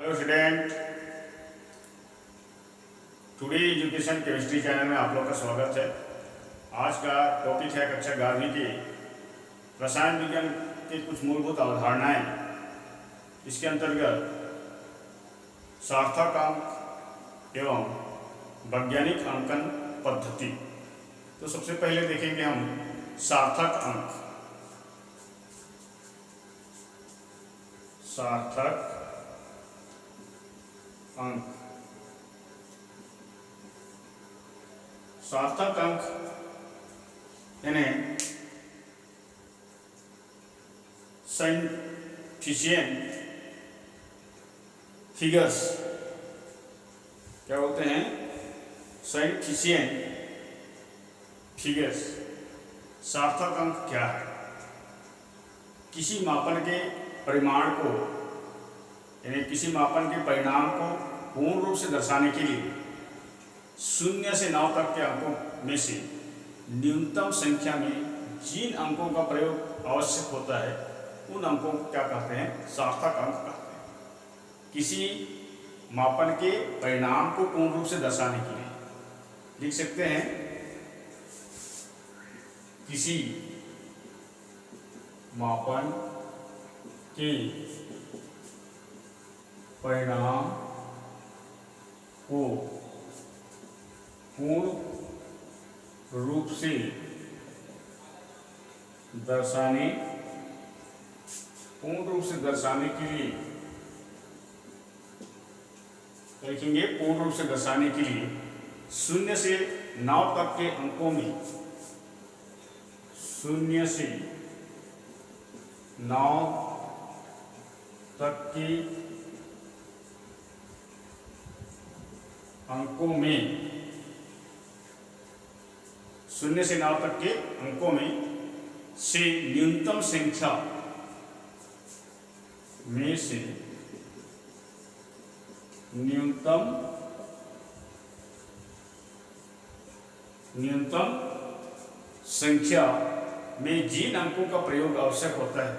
Hello student, today education chemistry channel में आप लोग का स्वागत है। आज का टॉपिक है कक्षा 11वीं के रसायन विज्ञान के कुछ मूलभूत अवधारणाएं। इसके अंतर्गत सार्थक अंक एवं वैज्ञानिक अंकन पद्धति। तो सबसे पहले देखेंगे हम सार्थक अंक। सार्थक अंक, सार्थक अंक यानी सफिशिएंट फिगर्स। क्या बोलते हैं? Sufficient figures. सार्थक अंक क्या है? किसी मापन के परिमाण को यानी किसी मापन के परिणाम को पूर्ण रूप से दर्शाने के लिए 0 से 9 तक के अंकों में से न्यूनतम संख्या में जिन अंकों का प्रयोग आवश्यक होता है उन अंकों को क्या कहते हैं? सार्थक अंक कहते हैं। किसी मापन के परिणाम को पूर्ण रूप से दर्शाने के लिए लिख सकते हैं किसी मापन के परिणाम को पूर्ण रूप से दर्शाने के लिए लिखेंगे। पूर्ण रूप से दर्शाने के लिए 0 से 9 तक के अंकों में 0 से 9 तक के अंकों में 0 से 9 तक के अंकों में से न्यूनतम संख्या में से न्यूनतम संख्या में जिन अंकों का प्रयोग आवश्यक होता है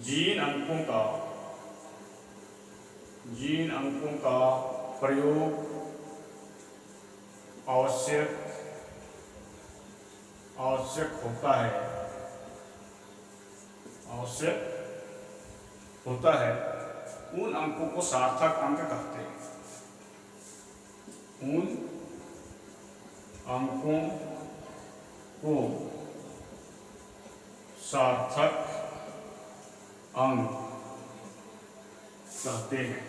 जिन अंकों का प्रयोग आवश्यक होता है उन अंकों को सार्थक अंक कहते हैं। उन अंकों को सार्थक अंक कहते हैं।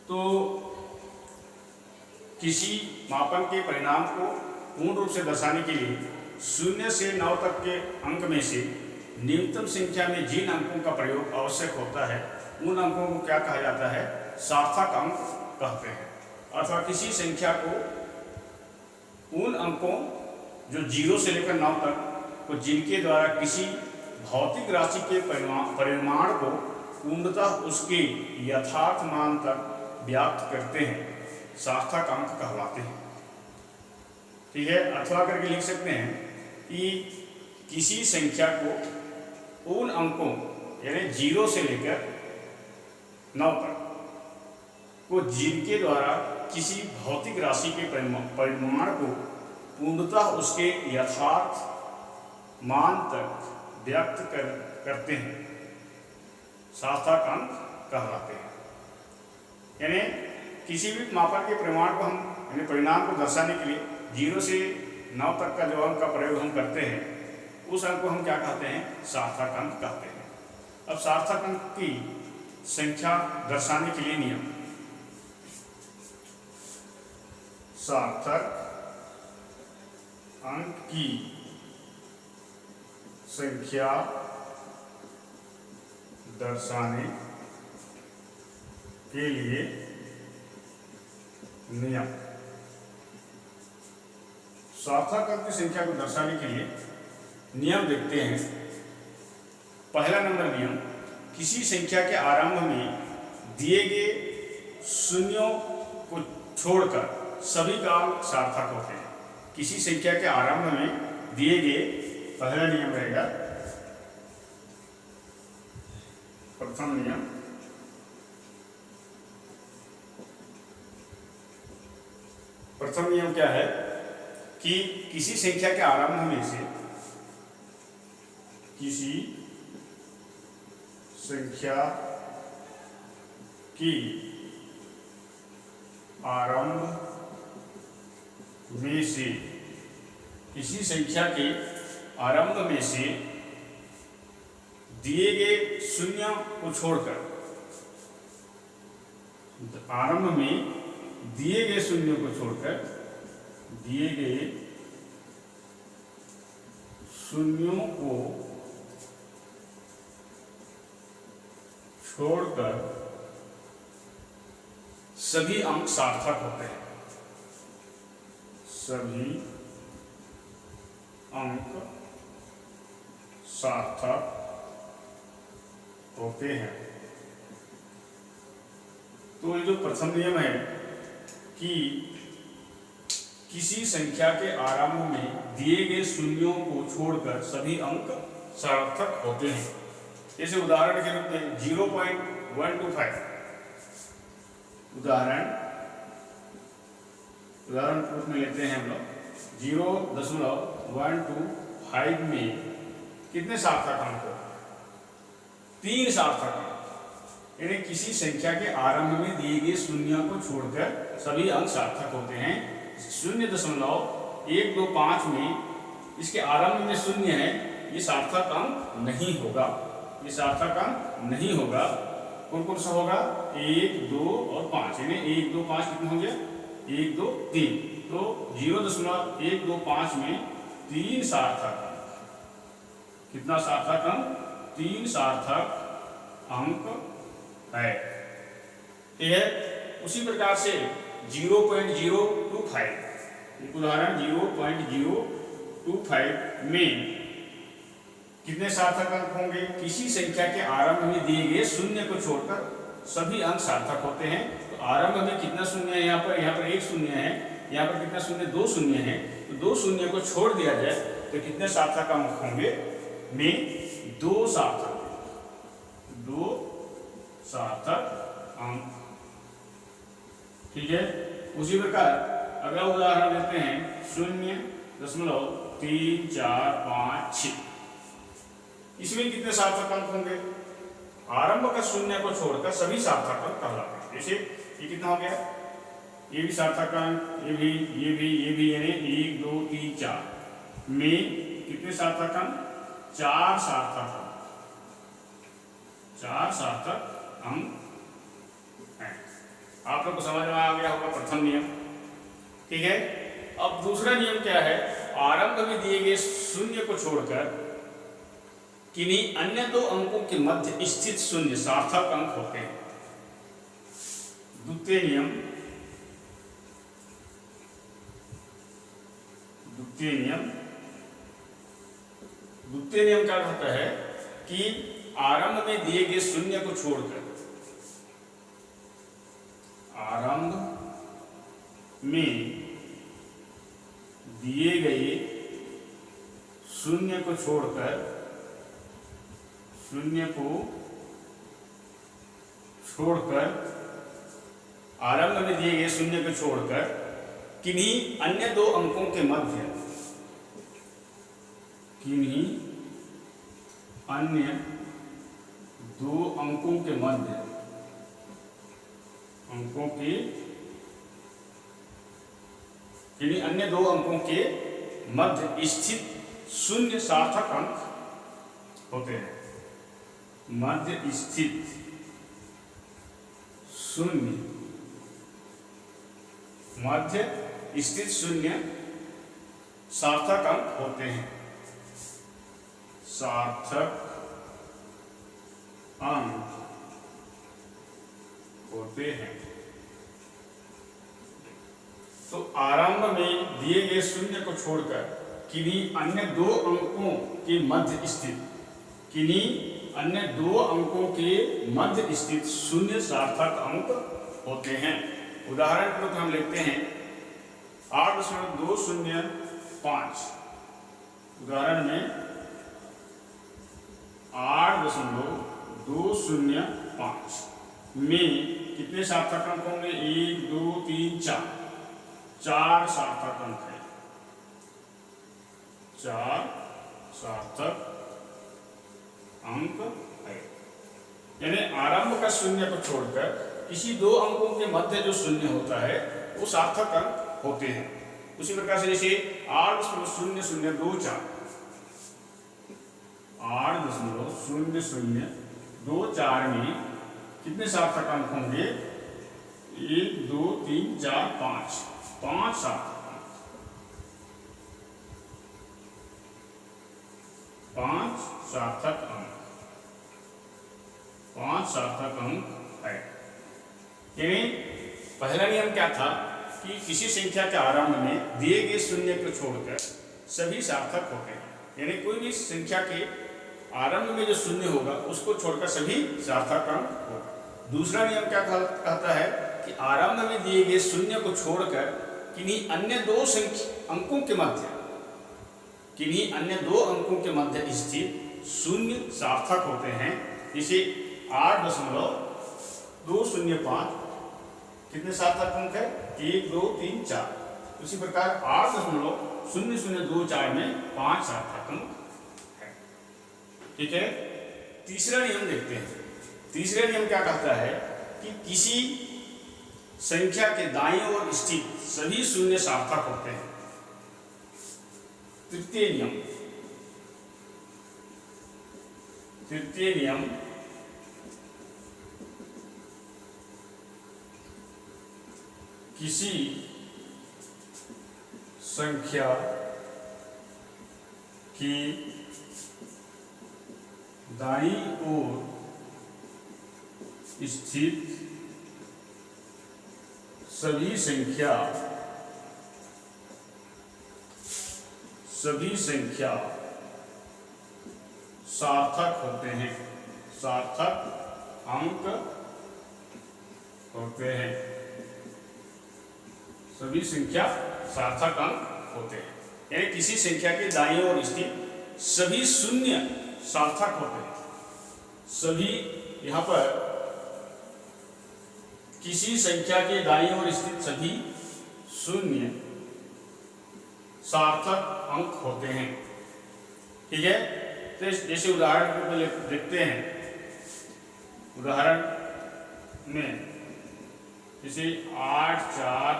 तो किसी मापन के परिणाम को पूर्ण रूप से दर्शाने के लिए 0 से 9 तक के अंक में से न्यूनतम संख्या में जिन अंकों का प्रयोग आवश्यक होता है उन अंकों को क्या कहा जाता है? सार्थक अंक कहते हैं। अथवा किसी संख्या को उन अंकों जो 0 से लेकर 9 तक को जिनके द्वारा किसी भौतिक राशि के परिमाण को पूर्णतः उसके यथार्थ मान तक व्याप्त करते हैं, सार्थक अंक कहलाते हैं। ठीक है। अथवा करके लिख सकते हैं कि किसी संख्या को उन अंकों यानी 0 से लेकर 9 तक को जिनके द्वारा किसी भौतिक राशि के परिमाण को पूर्णतः उसके यथार्थ मान तक व्यक्त करते हैं, सार्थक अंक कहलाते हैं। यानी किसी भी मापन के परिमाण को हम यानी परिणाम को दर्शाने के लिए 0 से 9 तक का जो अंक का प्रयोग हम करते हैं उस अंक को हम क्या कहते हैं? सार्थक अंक कहते हैं। अब सार्थक अंक की संख्या दर्शाने के लिए नियम। सार्थक अंक की संख्या दर्शाने के लिए नियम। सार्थक अंक की संख्या को दर्शाने के लिए नियम देखते हैं। पहला नंबर नियम, किसी संख्या के आरंभ में दिए गए शून्यों को छोड़कर सभी काल सार्थक होते हैं। किसी संख्या के आरंभ में दिए गए पहला नियम रहेगा, प्रथम नियम, प्रथम नियम क्या है कि किसी संख्या के आरंभ में से, किसी संख्या की आरंभ में से, किसी संख्या के आरंभ में से दिए गए शून्य को छोड़कर, आरंभ में दिए गए शून्य को छोड़कर, दिए गए शून्यों को छोड़कर सभी अंक सार्थक होते हैं, सभी अंक सार्थक होते हैं। तो ये जो प्रथम नियम है कि किसी संख्या के आरंभ में दिए गए शून्यों को छोड़कर सभी अंक सार्थक होते हैं। जैसे उदाहरण के रूप में 0.125, उदाहरण के रूप में लेते हैं हम लोग 0.125 में कितने सार्थक अंक हो? 3 सार्थक अंक। यानी किसी संख्या के आरंभ में दिए गए शून्य को छोड़कर सभी अंक सार्थक होते हैं। 0.125 में इसके आरंभ में शून्य है, ये सार्थक अंक नहीं होगा, ये सार्थक अंक नहीं होगा। कौन कौन सा होगा? 1, 2 और 5। यानी 1, 2, 5 कितने होंगे? 1, 2, 3। तो 0.125 में 3 सार्थक अंक। कितना सार्थक अंक? 3 सार्थक अंक है। यह उसी प्रकार से 0.025, उदाहरण 0.025 में कितने सार्थक अंक होंगे? किसी संख्या के आरंभ में दिए गए शून्य को छोड़कर सभी अंक सार्थक होते हैं। तो आरंभ में कितना शून्य है? यहाँ पर 1 शून्य है, यहाँ पर कितना शून्य? 2 शून्य है। तो 2 शून्य को छोड़ दिया जाए तो कितने सार्थक अंक होंगे? में 2 सार्थक अंक। ठीक है। उसी प्रकार अगला उदाहरण लेते हैं 0.34556। इसमें कितने सार्थक अंक होंगे? आरंभ का शून्य को छोड़कर सभी सार्थक अंक कहलाते हैं। जैसे ये कितना हो गया? ये भी सार्थक अंक, ये भी, यानी 1, 2, 3, 4 में कितने सार्थक अंक? 4 सार्थक अंक। 4 सार्थक अंक हैं। आप लोग को समझ में आ गया होगा प्रथम नियम। ठीक है। अब दूसरा नियम क्या है? आरंभ में दिए गए शून्य को छोड़कर किन्हीं अन्य 2 अंकों के मध्य स्थित शून्य सार्थक अंक होते हैं। द्वितीय नियम क्या कहता है कि आरंभ में दिए गए शून्य को छोड़कर, आरंभ में दिए गए शून्य को छोड़कर आरंभ में दिए गए शून्य को छोड़कर किन्हीं अन्य 2 अंकों के मध्य, किन्हीं अन्य 2 अंकों के मध्य स्थित शून्य सार्थक अंक होते हैं। मध्य स्थित शून्य सार्थक अंक होते हैं। सार्थक अंक होते हैं। तो आरंभ में दिए गए शून्य को छोड़कर किन्हीं अन्य 2 अंकों के मध्य स्थित शून्य सार्थक अंक होते हैं। उदाहरण के रूप में हम लेते हैं 8.205। उदाहरण में 8.205 में कितने सार्थक अंक होंगे? 1 2 3 4, 4 सार्थक अंक है, 4 सार्थक अंक है। यानी आरंभ का शून्य को छोड़कर किसी दो अंकों के मध्य जो शून्य होता है वो सार्थक अंक होते हैं। उसी प्रकार से जैसे 8.0024, 8.0024 में कितने सार्थक अंक होंगे? 1 2 3 4 5, 5 सार्थक अंक, 5 सार्थक अंक, 5 सार्थक अंक है। यानी पहला नियम क्या था कि किसी संख्या के आरंभ में दिए गए शून्य को छोड़कर सभी सार्थक होते हैं। यानी कोई भी संख्या के आरंभ में जो शून्य होगा उसको छोड़कर सभी सार्थक अंक होगा। दूसरा नियम क्या कहता है कि आरंभ में दिए गए शून्य को छोड़कर किन्हीं अन्य दो अंकों के मध्य स्थित शून्य सार्थक होते हैं। जैसे 8.205 कितने सार्थक अंक है? 1 2 3 4। उसी प्रकार 8.0024 में 5 सार्थक अंक है। ठीक है। तीसरा नियम देखते हैं। तीसरा नियम क्या कहता है कि किसी संख्या के दाईं ओर स्थित सभी शून्य सार्थक होते हैं। तृतीय नियम किसी संख्या की दाईं ओर स्थित सभी संख्या सार्थक होते हैं, सार्थक अंक होते हैं। सभी संख्या सार्थक अंक होते हैं। यानी किसी संख्या के दाईं ओर स्थित सभी शून्य सार्थक होते हैं। सभी, यहां पर किसी संख्या के दाईं ओर स्थित सभी शून्य सार्थक अंक होते हैं। ठीक है। तो जैसे उदाहरण को देखते हैं। उदाहरण में जैसे 8 4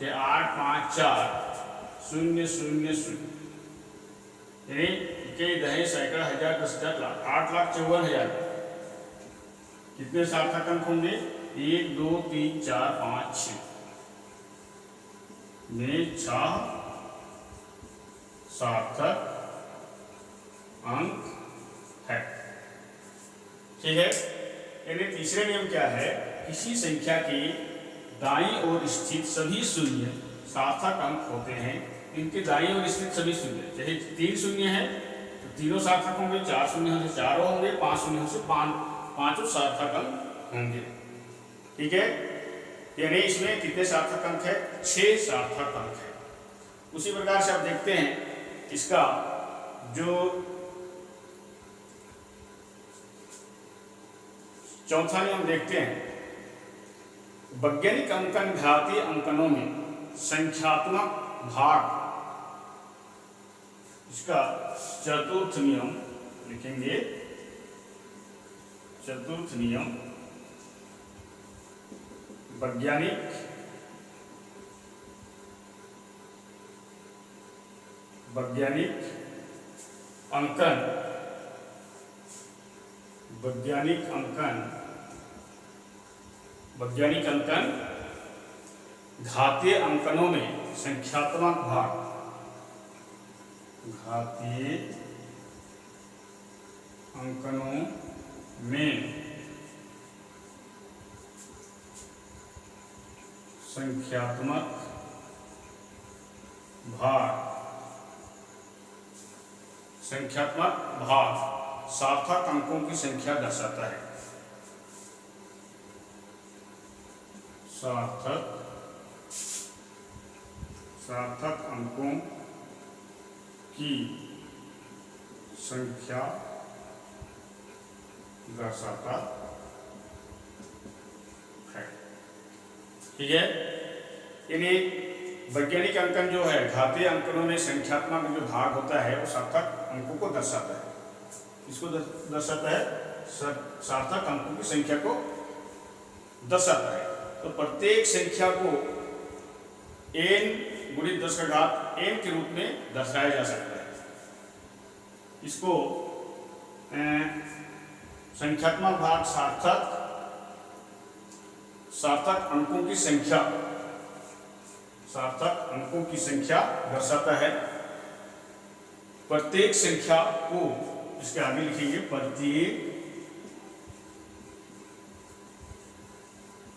8 5 4 0 0 0, यानी कई दहें सैकड़ा हजार 10,000 लाख 8,54,000 कितने सार्थक अंक होंगे? 1 2 3 4 5 6 में 6 सार्थक अंक है। ठीक है। यानी तीसरा नियम क्या है? किसी संख्या की दाईं ओर स्थित सभी शून्य सार्थक अंक होते हैं। इनके दाईं ओर स्थित सभी शून्य, चाहे 3 शून्य है तो तीनों सार्थक होंगे, 4 शून्य हो तो चारों होंगे, 5 शून्य हो तो पांचों सार्थक अंक होंगे। ठीक है। यानी इसमें कितने सार्थक अंक है? 6 सार्थक अंक है। उसी प्रकार से आप देखते हैं इसका जो चौथा नियम देखते हैं। वैज्ञानिक अंकन घातीय अंकनों में संख्यात्मक भाग, इसका चतुर्थ नियम लिखेंगे। चतुर्थ नियम वैज्ञानिक अंकन घातीय अंकनों में संख्यात्मक भाग, घातीय अंकनों में संख्यात्मक भाग सार्थक अंकों की संख्या दर्शाता है। सार्थक अंकों की संख्या दर्शाता है। ठीक है, यानी वैज्ञानिक अंकन जो है घातीय अंकनों में संख्यात्मक जो भाग होता है वो सार्थक अंकों को दर्शाता है। इसको दर्शाता है, सार्थक अंकों की संख्या को दर्शाता है। तो प्रत्येक संख्या को n गुणित 10 का घात n के रूप में दर्शाया जा सकता है। इसको संख्यात्मक भाग सार्थक अंकों की संख्या, सार्थक अंकों की संख्या दर्शाता है। प्रत्येक संख्या को, इसके आगे लिखेंगे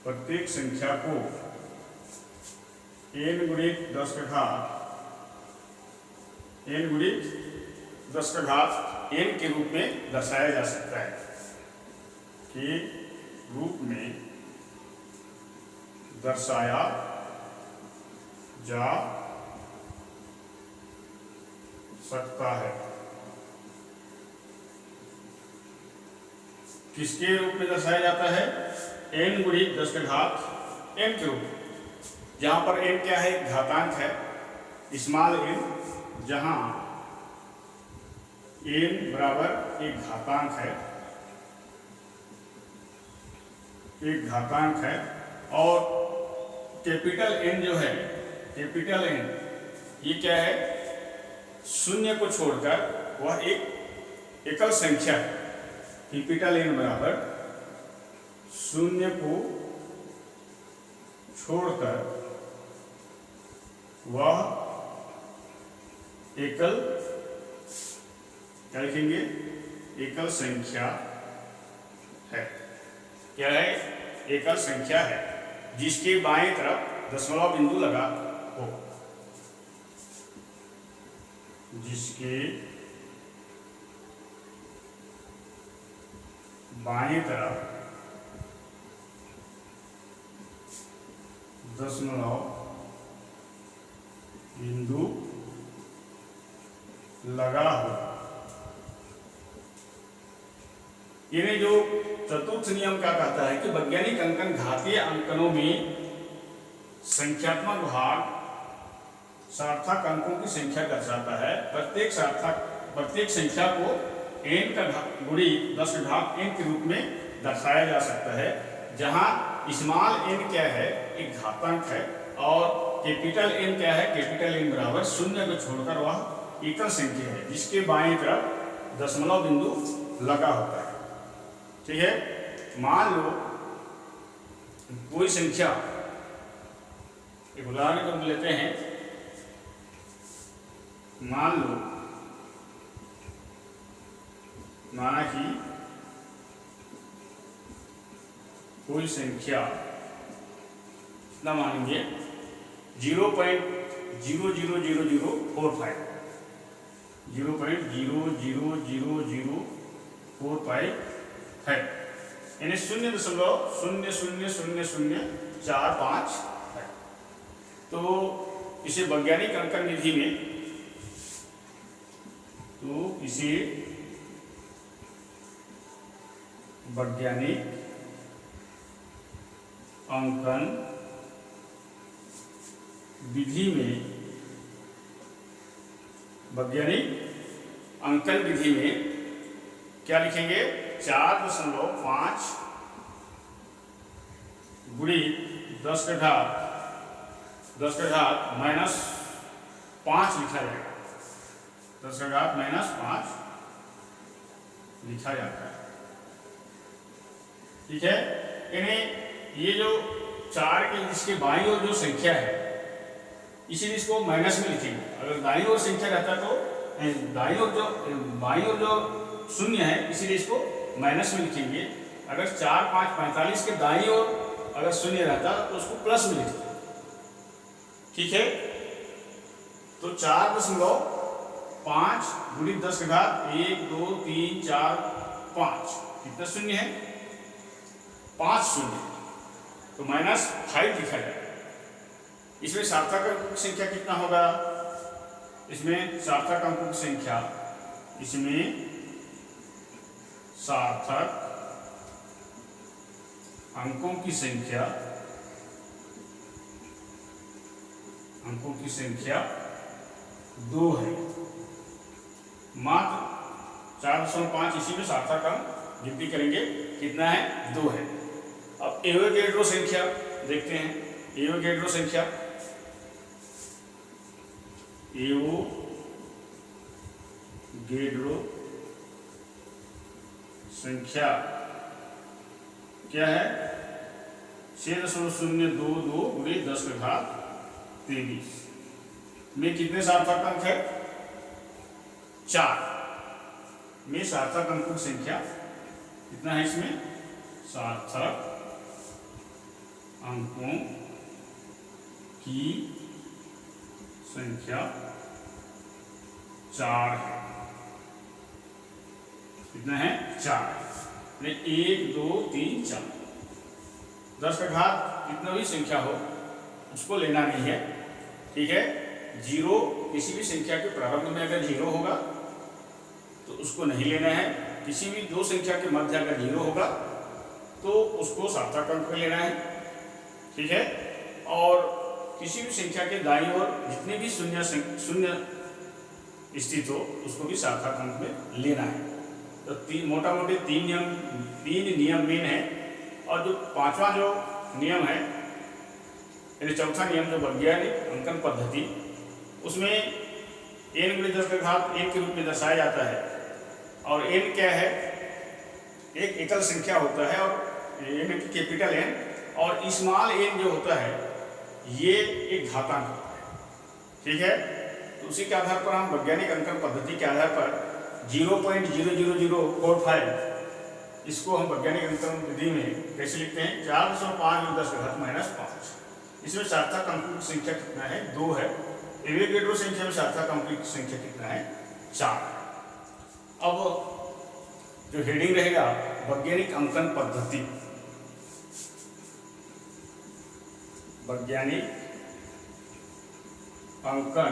प्रत्येक संख्या को n गुणित 10 का घात n के रूप में दर्शाया जा सकता है, के रूप में दर्शाया जा सकता है। किसके रूप में दर्शाया जाता है? n गुणित 10 का घात n के रूप में, जहां पर n क्या है? घातांक है, स्मॉल n, जहां n बराबर एक घातांक है और कैपिटल N जो है, कैपिटल N ये क्या है? शून्य को छोड़कर वह एक एकल संख्या है। कैपिटल N बराबर शून्य को छोड़कर वह एकल, क्या लिखेंगे? एकल संख्या है। क्या है? एकल संख्या है जिसके बाएं तरफ दशमलव बिंदु लगा हो, जिसके बाएं तरफ दशमलव बिंदु लगा हो। इन्हें जो चतुर्थ नियम क्या कहता है कि वैज्ञानिक अंकन घातीय अंकनों में संख्यात्मक भाग सार्थक अंकों की संख्या दर्शाता है। प्रत्येक संख्या को n का गुणित 10 का घात n के रूप में दर्शाया जा सकता है, जहां स्मॉल n क्या है? एक घातांक है और कैपिटल N क्या है? कैपिटल N बराबर शून्य को छोड़कर वह एकल संख्या है जिसके बाएं तरफ दशमलव बिंदु लगा होता है। ठीक है, मान लो कोई संख्या, एक उदाहरण को लेते हैं, मान लो माना कि कोई संख्या कितना मानेंगे? 0.00045 0.00045 है, यानी 0.000045 है। तो इसे वैज्ञानिक अंकन विधि में, वैज्ञानिक अंकन विधि में क्या लिखेंगे? 4.5 गुणित 10 का घात -5 लिखा जाएगा। 10 का घात -5 लिखा जाता है। ठीक है, यानी ये जो 4 के इसके बाईं ओर जो संख्या है, इसीलिए इसको माइनस में लिखेंगे। अगर दाईं ओर संख्या रहता तो बाईं ओर जो शून्य है, इसीलिए इसको माइनस में लिखेंगे। अगर 4, 5, 45 के दाईं ओर अगर शून्य रहता तो उसको प्लस में लिखते। ठीक है, तो 4.5 गुणित 10 का घात 1, 2, 3, 4, 5 कितना शून्य है? 5 शून्य, तो -5 लिखा जाएगा। इसमें सार्थक अंकों की संख्या कितना होगा? इसमें सार्थक अंकों की संख्या, इसमें सार्थक अंकों की संख्या अंकों की संख्या 2 है। मात्र 4.5 इसी में सार्थक अंक गिनती करेंगे कितना है, 2 है। अब एवोगैड्रो संख्या देखते हैं। एवोगैड्रो संख्या क्या है, 6.022 × 10⁻23 में कितने सार्थक अंक है, 4 में सार्थक अंकों की संख्या कितना है, इसमें सार्थक अंकों की संख्या 4 है। कितना है, 4 है। 1 2 3 4 10 का घात कितना भी संख्या हो उसको लेना नहीं है, ठीक है। जीरो किसी भी संख्या के प्रारंभ में अगर 0 होगा तो उसको नहीं लेना है। किसी भी दो संख्या के मध्य अगर 0 होगा तो उसको सार्थक अंक में लेना है, ठीक है। और किसी भी संख्या के दाईं ओर जितने भी शून्य स्थित हो उसको भी सार्थक अंक में लेना है। तो मोटा मोटी 3 नियम मेन है। और जो 5वां जो नियम है, यानी चौथा नियम जो वैज्ञानिक अंकन पद्धति, उसमें n × 10⁻n के रूप में दर्शाया जाता है। और n क्या है, एक एकल संख्या होता है, और n कैपिटल N और स्मॉल n जो होता है ये एक घातांक होता है, ठीक है। तो उसी के आधार पर हम वैज्ञानिक अंकन पद्धति के आधार पर 0.00045 इसको हम वैज्ञानिक अंकन विधि में कैसे लिखते हैं, 405 × 10⁻⁵ इसमें सार्थक अंकों की संख्या कितना है, 2 है। एवोगैड्रो संख्या में सार्थक अंकों की संख्या कितना है, 4। अब जो हेडिंग रहेगा वैज्ञानिक अंकन पद्धति, वैज्ञानिक अंकन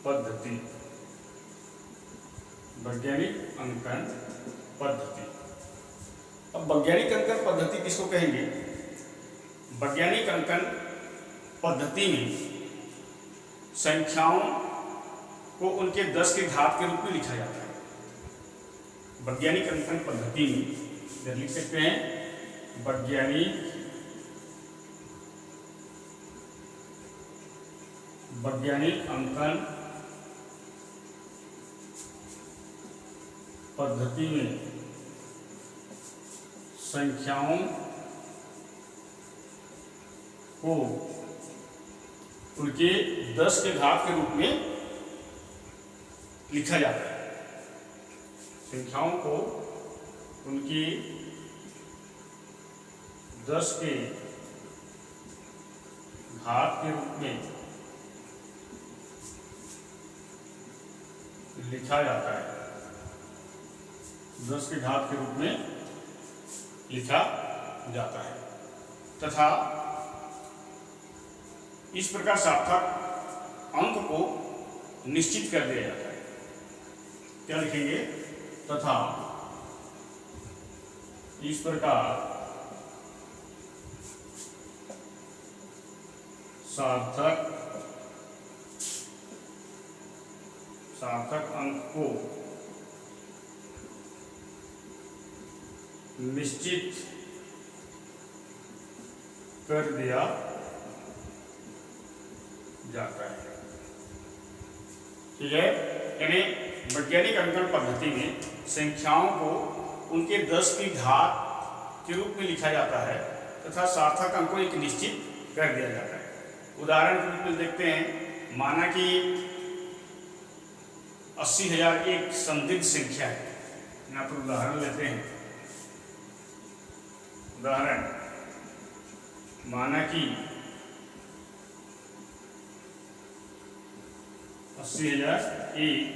पद्धति, वैज्ञानिक अंकन पद्धति। अब वैज्ञानिक अंकन पद्धति किसको कहेंगे, वैज्ञानिक अंकन पद्धति में संख्याओं को उनके 10 के घात के रूप में लिखा जाता है। वैज्ञानिक अंकन पद्धति में इधर लिख सकते हैं वैज्ञानिक अंकन पद्धति में संख्याओं को उनके 10 के घात के रूप में लिखा जाता है। संख्याओं को उनकी 10 के घात के रूप में लिखा जाता है, 10 के घात के रूप में लिखा जाता है। तथा इस प्रकार सार्थक अंक को निश्चित कर दिया जाता है। क्या लिखेंगे, तथा इस प्रकार सार्थक अंक को निश्चित कर दिया जाता है, ठीक है। यानी वैज्ञानिक अंकन पद्धति में संख्याओं को उनके 10 की घात के रूप में लिखा जाता है तथा सार्थक अंक को एक निश्चित कर दिया जाता है। उदाहरण के रूप में देखते हैं, माना कि 80,000 एक संदिग्ध संख्या है। यहाँ पर उदाहरण लेते हैं। उदाहरण, माना कि 80,000 एक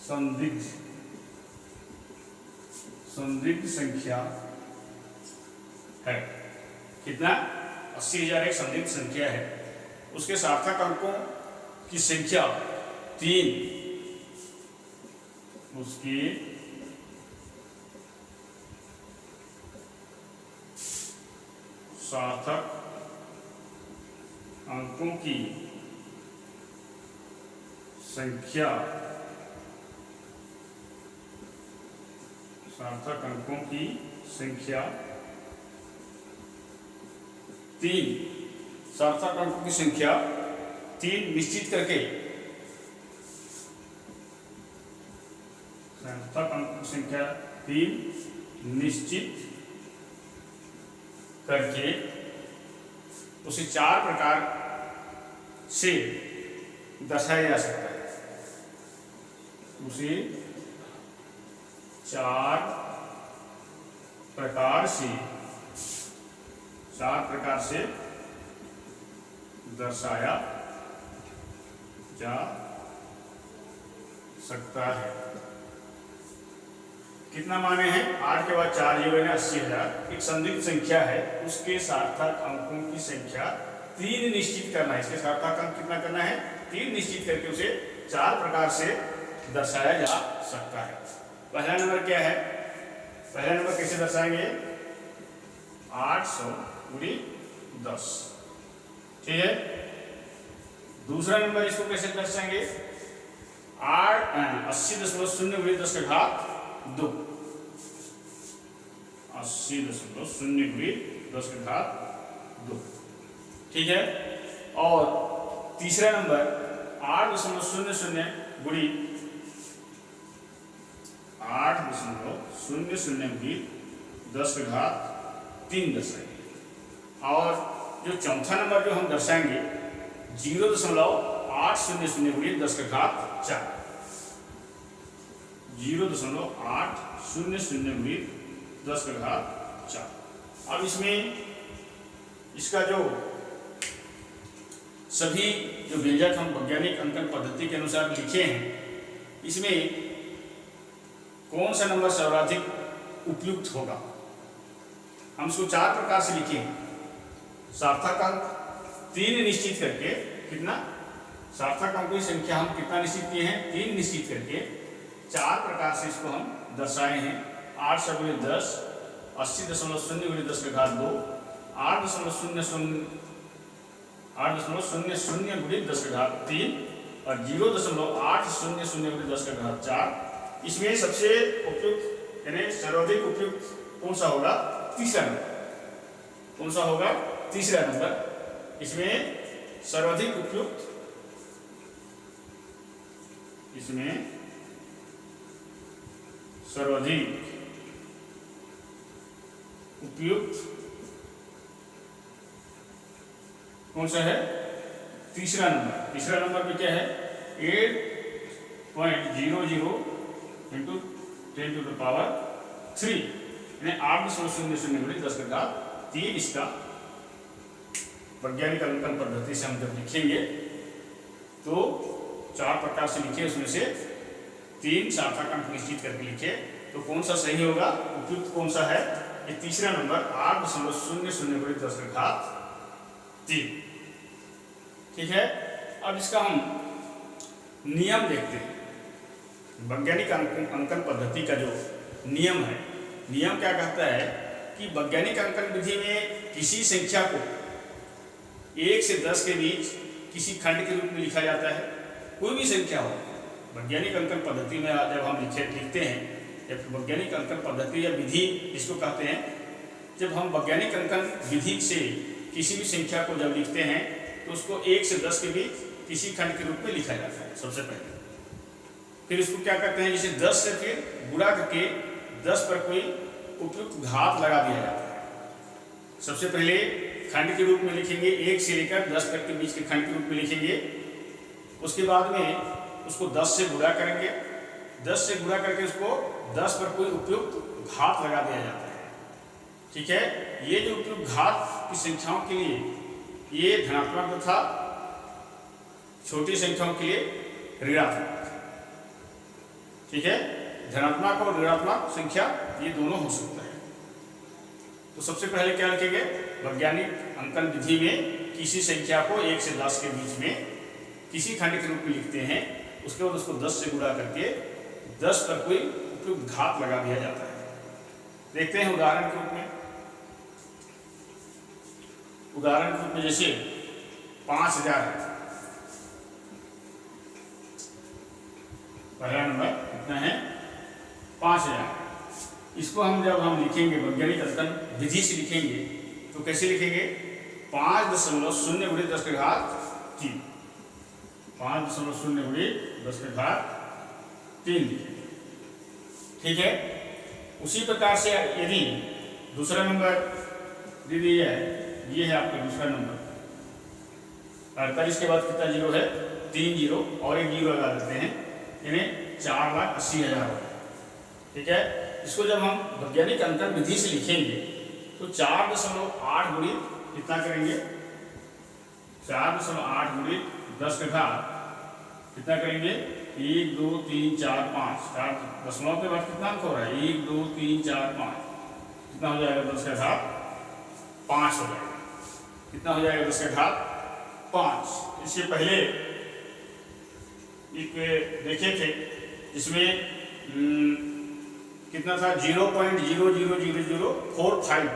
संदिग्ध संख्या है। कितना, 80,000 एक संदिग्ध संख्या है। उसके सार्थक अंकों की संख्या 3, उसकी सार्थक अंकों की संख्या, सार्थक अंकों की संख्या 3, सार्थक अंकों की संख्या 3 निश्चित करके, सार्थक अंकों की संख्या 3 निश्चित करके उसे 4 प्रकार से दर्शाया जा सकता है। उसे 4 प्रकार से दर्शाया जा सकता है। कितना माने हैं? 8 के बाद 4 जीरो यानी 80,000। एक संदिग्ध संख्या है, उसके सार्थक अंकों की संख्या 3 निश्चित करना है। इसके सार्थक अंक कितना करना है? 3 निश्चित करके उसे 4 प्रकार से दर्शाया जा सकता है। पहला नंबर क्या है? पहला नंबर कैसे दर्शाएंगे? 800 गुणी 10, ठीक है। दूसरा नंबर इसको कैसे दर्शाएंगे? 80.0 गुणी 10 का घात 2, 80.0 गुणी 10 का घात 2, ठीक है। और तीसरा नंबर 8.00 गुणी 8.00 गुणी 10 का घात 3 दर्शाएंगे। और जो चौथा नंबर जो हम दर्शाएंगे 0.800 गुणी 10 का घात 4, 0.800 गुणी 10 का घात 4। अब इसमें इसका जो सभी जो व्यंजक हम वैज्ञानिक अंकन पद्धति के अनुसार लिखे हैं, इसमें कौन सा नंबर सर्वाधिक उपयुक्त होगा? हम इसको 4 प्रकार से लिखे हैं। सार्थक अंक 3 निश्चित करके, कितना? सार्थक अंकों की संख्या हम कितना निश्चित किए हैं? 3 निश्चित करके 4 प्रकार से इसको हम दर्शाए हैं। 800 गुणी 10, 80.0 गुणी 10 का घात 2, 8.00 गुणी 10 का घात 3 और 0.800 गुणी 10 का घात 4। इसमें सबसे उपयुक्त यानी सर्वाधिक उपयुक्त कौन सा होगा? तीसरा नंबर। कौन सा होगा? तीसरा नंबर। इसमें सर्वाधिक उपयुक्त, इसमें सर्वाधिक उपयुक्त कौन सा है? तीसरा नंबर। तीसरा नंबर में क्या है? 8.00 इंटू 10⁻³ यानी 8.00 गुणी 10 का घात 3। इसका वैज्ञानिक अंकन पद्धति से हम जब लिखेंगे तो 4 प्रकार से लिखे, उसमें से 3 सार्थक अंक निश्चित करके लिखे, तो कौन सा सही होगा? उपयुक्त कौन सा है? ये तीसरा नंबर 8.00 गुणी 10 का घात 3, ठीक है। अब इसका हम नियम देखते हैं। वैज्ञानिक अंकन पद्धति का जो नियम है, नियम क्या कहता है कि वैज्ञानिक अंकन विधि में किसी संख्या को 1 से 10 के बीच किसी खंड के रूप में लिखा जाता है। कोई भी संख्या हो, वैज्ञानिक अंकन पद्धति में जब हम लिखते हैं, या फिर वैज्ञानिक अंकन पद्धति या विधि इसको कहते हैं, जब हम वैज्ञानिक अंकन विधि से किसी भी संख्या को जब लिखते हैं तो उसको 1 से 10 के बीच किसी खंड के रूप में लिखा जाता है सबसे पहले। फिर इसको क्या करते हैं? जैसे 10 से फिर गुणा करके 10 पर कोई उपयुक्त घात लगा दिया जाता है। सबसे पहले खंड के रूप में लिखेंगे, 1 से लेकर 10 तक के बीच के खंड के रूप में लिखेंगे। उसके बाद में उसको 10 से गुणा करेंगे, 10 से गुणा करके उसको 10 पर कोई उपयुक्त घात लगा दिया जाता है, ठीक है। ये जो उपयुक्त घात की संख्याओं के लिए ये धनात्मक तथा छोटी संख्याओं के लिए ऋणात्मक, ठीक है। धनात्मक और ऋणात्मक संख्या ये दोनों हो सकता है। तो सबसे पहले क्या लिखेंगे? वैज्ञानिक अंकन विधि में किसी संख्या को 1 से 10 के बीच में किसी खंड के रूप में लिखते हैं। उसके बाद उसको 10 से गुणा करके 10 पर कोई उपयुक्त घात लगा दिया जाता है। देखते हैं उदाहरण के रूप में। उदाहरण के रूप में जैसे 5000 है, पहला नंबर कितना है 5000। इसको जब हम लिखेंगे वैज्ञानिक अंकन विधि से लिखेंगे तो कैसे लिखेंगे 5.0 गुणित 10 के घात 3, 5.0 गुणित 10 के घात 3 लिखेंगे। ठीक है। उसी प्रकार से यदि दूसरा नंबर दे दिया है, ये है आपका दूसरा नंबर 48 के बाद कितना जीरो है 3 जीरो और एक जीरो लगा देते हैं, यानी 4,80,000 हो। ठीक है। इसको जब हम वैज्ञानिक अंकन विधि से लिखेंगे तो 4.8 गुणित कितना करेंगे 4.8 गुणित 10 के घात कितना करेंगे 1 2 3 4 5, 4 दशमलव के बाद कितना अंक हो रहा है 1 2 3 4 5, कितना हो जाएगा 10 के घात 5 हो जाएगा। कितना हो जाएगा 10 के घात 5। इससे पहले एक देखे थे जिसमें कितना था 0.00045,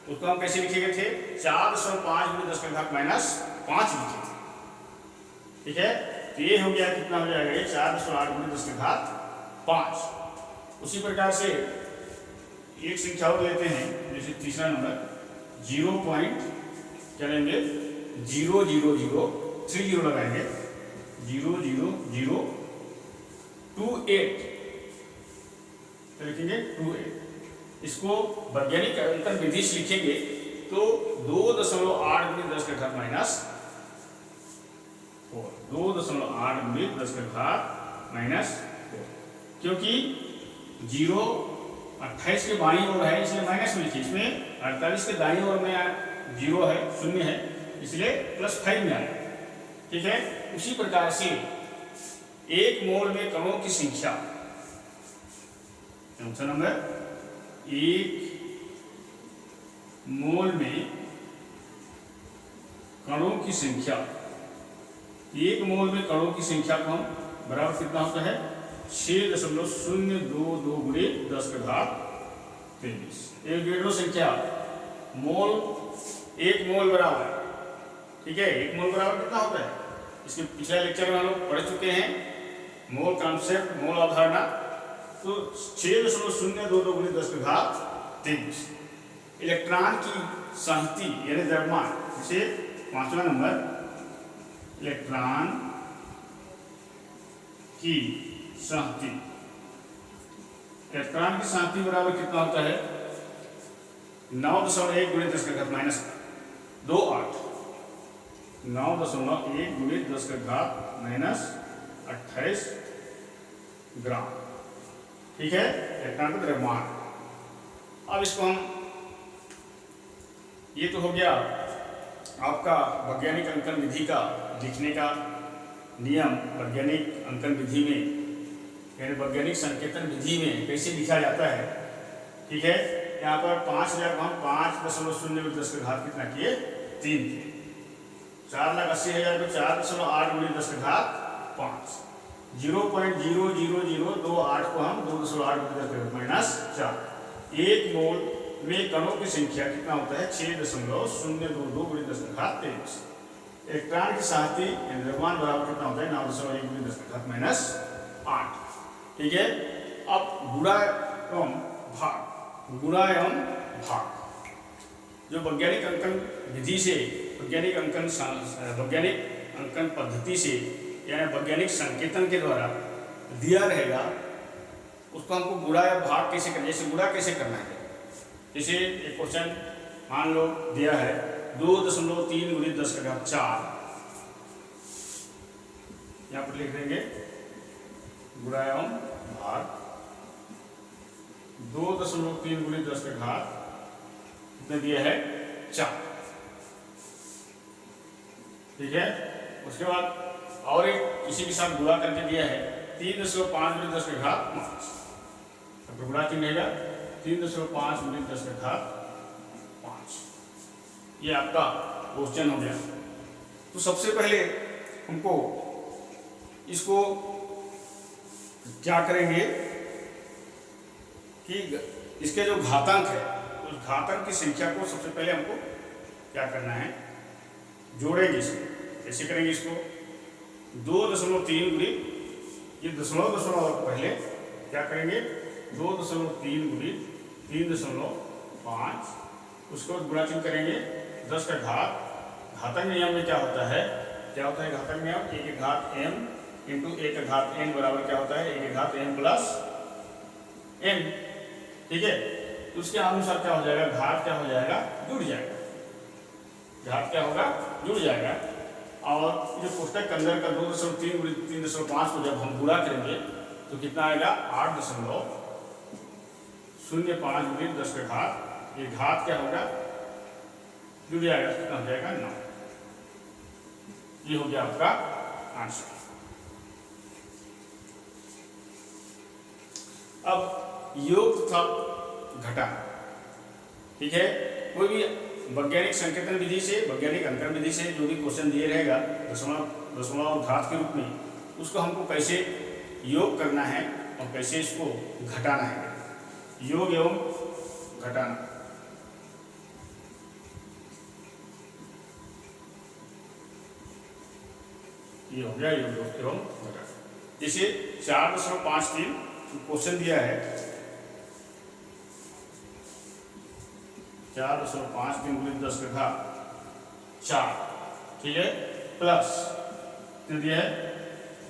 उसको हम कैसे लिखे गए थे 4.5 गुणित 10 के घात -5 लिखे थे। ठीक है। तो ये हो गया कितना हो जाएगा 4.8 गुणित 10 के घात 5। उसी प्रकार से एक संख्या और लेते हैं, जैसे तीसरा नंबर 0.00030 लगाएंगे 0.0028 तो लिखेंगे 28। इसको वैज्ञानिक अंकन विधि से लिखेंगे तो 2.8 गुणित 10 के घात -4, 2.8 गुणित 10 के घात -4, क्योंकि 0 28 के बाईं ओर है इसलिए माइनस में लिखिए, इसमें 48 के दाईं ओर में 0 है, 0 है, इसलिए +5 में आया। ठीक है। उसी प्रकार से एक मोल में कणों की संख्या, चौथा नंबर एक मोल में कणों की संख्या, एक मोल में कणों की संख्या को हम बराबर कितना होता है 6.022 गुणित 10 के घात 23। एक डेढ़ संख्या मोल, एक मोल बराबर, ठीक है, एक मोल बराबर कितना होता है, इसके पिछले लेक्चर में हम लोग पढ़ चुके हैं मोल कॉन्सेप्ट, मोल अवधारणा। तो 6.022 गुणित 10 के घात 23 इलेक्ट्रॉन की सांख्यिकी यानी द्रव्यमान, जैसे पांचवा नंबर इलेक्ट्रॉन की सांख्यिकी, इलेक्ट्रॉन की सांख्यिकी बराबर कितना होता है 9.1 गुणित 10 के घात -28, 9.1 गुणित 10 के घात -28 ग्राम। ठीक है, इलेक्ट्रॉन का द्रव्यमान। अब इसको हम, ये तो हो गया आपका वैज्ञानिक अंकन विधि का लिखने का नियम। वैज्ञानिक अंकन विधि में यानी वैज्ञानिक संकेतन विधि में कैसे लिखा जाता है। ठीक है। यहाँ पर 5000 को हम 5.0 10 के घात कितना किए 3 थे, 4,80,000 को 4.8 गुणित 10 के घात 5, 0.00028 को हम 2.8 गुणित 10 के घात -4। एक मोल में कणों की संख्या कितना होता है 6.022 गुणित 10 के घात 23। इलेक्ट्रॉन की सांख्यिकी द्रव्यमान बराबर कितना होता है 9.1 गुणित 10 के घात -8। ठीक है। अब गुणा एवं भाग, गुणा एवं भाग जो वैज्ञानिक अंकन विधि से, वैज्ञानिक अंकन पद्धति से यानी वैज्ञानिक संकेतन के द्वारा दिया रहेगा, उसको हमको गुणा या भाग कैसे करना है। जैसे गुणा कैसे करना है, जैसे एक क्वेश्चन मान लो दिया है 2.3 गुणित 10 के घात 4, यहाँ पर लिख देंगे गुणा एवं भाग 2.3 गुणित 10 के घात कितने दिया है 4। ठीक है। उसके बाद और एक इसी के साथ गुणा करके दिया है 3.5 गुणित 10 के घात 5, तो गुणा कितना रहेगा 3.5 गुणित 10 के घात 5। ये आपका क्वेश्चन हो गया। तो सबसे पहले हमको इसको क्या करेंगे कि इसके जो घातांक है उस घातांक की संख्या को सबसे पहले हमको क्या करना है, जोड़ेंगे इसको। कैसे करेंगे इसको, 2.3 गुणी ये दशमलव पहले क्या करेंगे, 2.3 गुणी 3.5, उसको गुणा चिन्ह करेंगे 10 का घात। घातक नियम में क्या होता है, घातक नियम, a की घात m इंटू a का घात n बराबर क्या होता है, a की घात m प्लस n। ठीक है, तो उसके अनुसार क्या हो जाएगा, घात क्या हो जाएगा, जुड़ जाएगा। घात क्या होगा, जुड़ जाएगा। और जो पुस्तक के अंदर का 2.3 गुणी 3.5 को जब हम गुणा करेंगे तो कितना आएगा, 8.05 गुणी 10 का घात। ये घात क्या होगा, जुड़ जाएगा, कितना हो जाएगा, 9। ये हो गया आपका आंसर। अब योग तथा घटा, ठीक है, कोई भी वैज्ञानिक संकेतन विधि से, वैज्ञानिक अंकन विधि से जो भी क्वेश्चन दिए रहेगा दशमलव घात के रूप में, उसको हमको कैसे योग करना है और कैसे इसको घटाना है, योग एवं घटाना। ये हो गया योग एवं घटाना। जैसे 4.53 क्वेश्चन दिया है, 4.53 गुणित 10 का घात 4, ठीक है, प्लस कितना दिया है,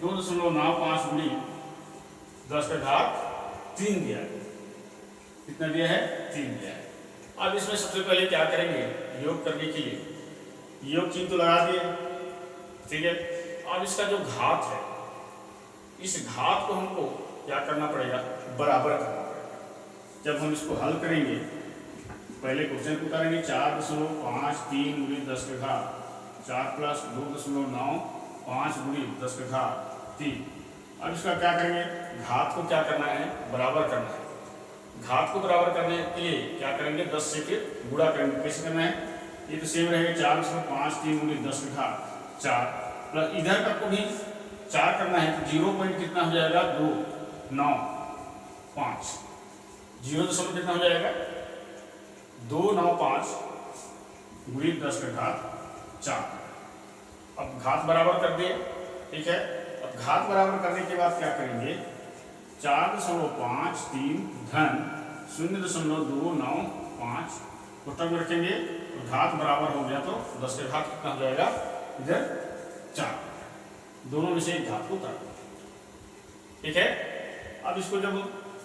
2.95 गुणी 10 का घात 3 दिया है। कितना दिया है, 3 दिया है। अब इसमें सबसे पहले क्या करेंगे, योग करने के लिए योग चिन्ह तो लगा दिए, ठीक है। अब इसका जो घात है, इस घात को हमको क्या करना पड़ेगा, बराबर करना पड़ेगा। जब हम इसको हल करेंगे, पहले क्वेश्चन को करेंगे 4.53 गुणी 10 का घात 4 प्लस 2.95 गुणी 10 का घात 3। अब इसका क्या करेंगे, घात को क्या करना है, बराबर करना है। घात को बराबर करने के लिए क्या करेंगे, 10 से फिर गुणा करेंगे। कैसे करना है, ये तो सेम रहेगा, 4.53 गुणी 10 का घात 4 प्लस इधर का को भी 4 करना है, तो 0 पॉइंट कितना हो जाएगा, 295, 0 दशमलव कितना हो जाएगा, 295 गुणी 10 का घात 4। अब घात बराबर कर दिए, ठीक है। अब घात बराबर करने के बाद क्या करेंगे, 4.53 धन 0.295 कोष्टक में रखेंगे, तो घात बराबर हो गया, तो 10 का घात कितना हो जाएगा, इधर 4, दोनों में से एक घात को उतार, ठीक है। अब इसको जब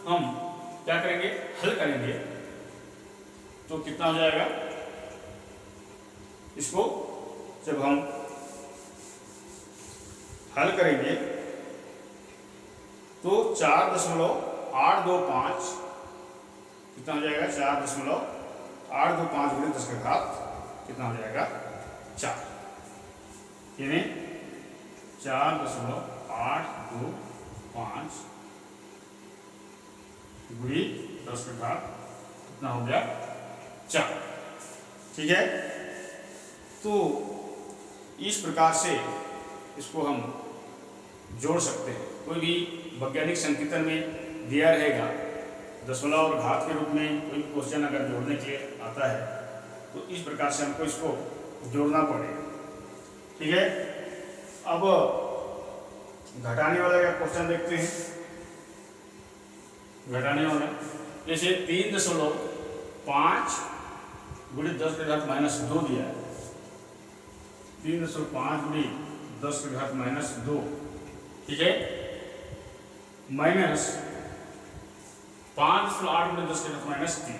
हम क्या करेंगे, हल करेंगे, तो कितना हो जाएगा, इसको जब हम हल करेंगे तो 4.825 कितना हो जाएगा, 4.825 गुणे 10 का घात कितना हो जाएगा, 4, यानी 4.825 गुणी 10 का घात कितना हो गया, 4, ठीक है। तो इस प्रकार से इसको हम जोड़ सकते हैं। कोई भी वैज्ञानिक संकेतन में दिया रहेगा दशमलव और घात के रूप में कोई क्वेश्चन अगर जोड़ने के लिए आता है, तो इस प्रकार से हमको इसको जोड़ना पड़ेगा, ठीक है। अब घटाने वाला का क्वेश्चन देखते हैं। घटाने वाला जैसे 3.5 गुणी 10 का घात -2 दिया है, 3.5 गुणी 10 का घात -2, ठीक है, माइनस 5.8 गुणी 10 का घात -3,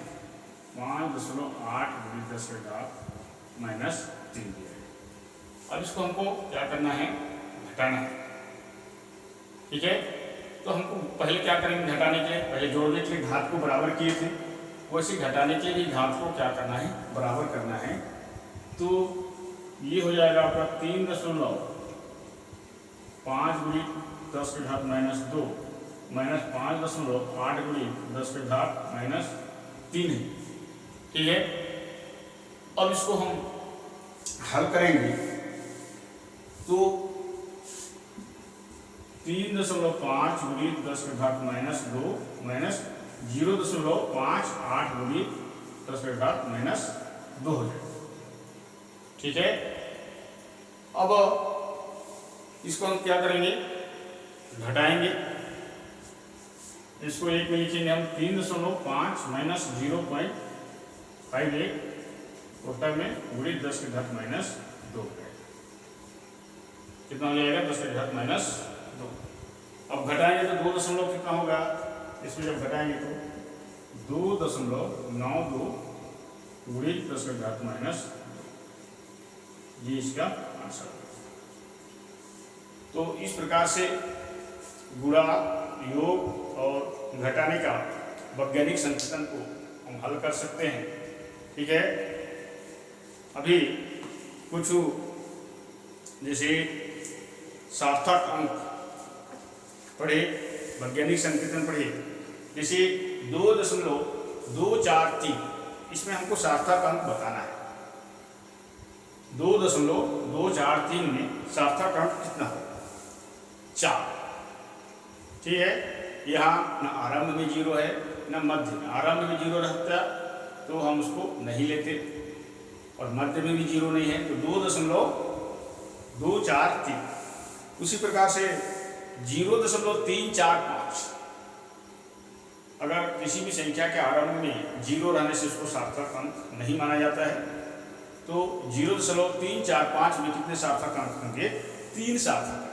5.8 गुणी 10 का घात -3 दिया है। अब इसको हमको क्या करना है, घटाना है, ठीक है। तो हमको पहले क्या करेंगे, घटाने के लिए पहले जोड़ने के लिए घात को बराबर किए थे, वैसे घटाने के लिए घात को क्या करना है, बराबर करना है। तो ये हो जाएगा आपका 3.5 गुणी 10 का घात -2 माइनस 5.8 गुणी 10 का घात -3 है, ठीक है। अब इसको हम हल करेंगे तो 3.5 गुणी 10 का घात -2 माइनस 0.58 गुणी 10 का घात -2 हो जाएगा। ठीक है। अब इसको हम क्या करेंगे, घटाएंगे। इसको एक में लिखेंगे हम 3.5 माइनस 0.58 टोटल में गुणित 10 की घात माइनस 2। कितना हो जाएगा, 10 की घात माइनस 2। अब घटाएंगे तो 2 दशमलव कितना होगा, इसमें जब घटाएंगे तो 2.92 गुणित 10 की घात माइनस 2, ये इसका आंसर है। तो इस प्रकार से गुणा, योग और घटाने का वैज्ञानिक संकेतन को हम हल कर सकते हैं। ठीक है। अभी कुछ जैसे सार्थक अंक पढ़े, वैज्ञानिक संकेतन पढ़े। जैसे 2.243, इसमें हमको सार्थक अंक बताना है। 2.243 में सार्थक अंक कितना होगा, 4। ठीक है। यहाँ न आरंभ में 0 है न मध्य में। आरंभ में 0 रहता तो हम उसको नहीं लेते, और मध्य में भी 0 नहीं है तो 2.243। उसी प्रकार से 0.345, अगर किसी भी संख्या के आरंभ में 0 रहने से उसको सार्थक अंक नहीं माना जाता है। तो 0.345 में कितने सार्थक अंक होंगे, 3 सार्थक।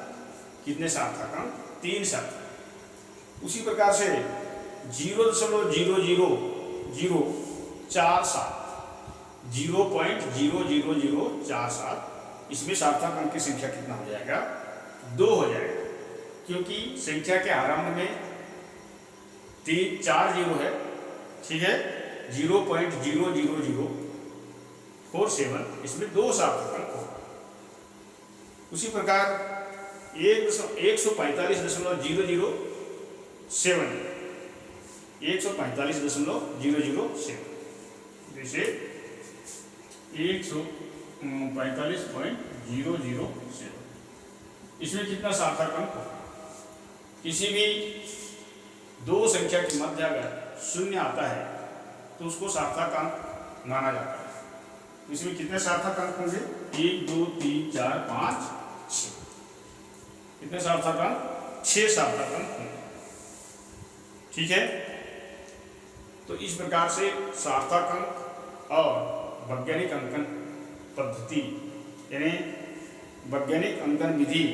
कितने सार्थक अंक, 3 सार्थक। उसी प्रकार से 0.00047, 0.00047, इसमें सार्थक अंक की संख्या कितना हो जाएगा, 2 हो जाएगा। क्योंकि संख्या के आरंभ में 4 0 है। ठीक है। 0.00047, इसमें 2 सार्थक अंक होगा। उसी प्रकार 145.007, 145.007, जैसे 145.007, इसमें कितना सार्थक अंक होगा। किसी भी दो संख्या के मध्य अगर 0 आता है तो उसको सार्थक अंक माना जाता है। इसमें कितने सार्थक अंक होंगे, 1 2 3 4 5 6। कितने सार्थक अंक, 6 सार्थक अंक होंगे। ठीक है। तो इस प्रकार से सार्थक अंक और वैज्ञानिक अंकन पद्धति यानी वैज्ञानिक अंकन विधि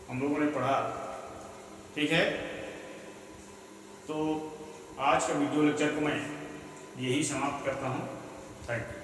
हम लोगों ने पढ़ा। ठीक है। तो आज का वीडियो लेक्चर को मैं यही समाप्त करता हूँ। Thank you.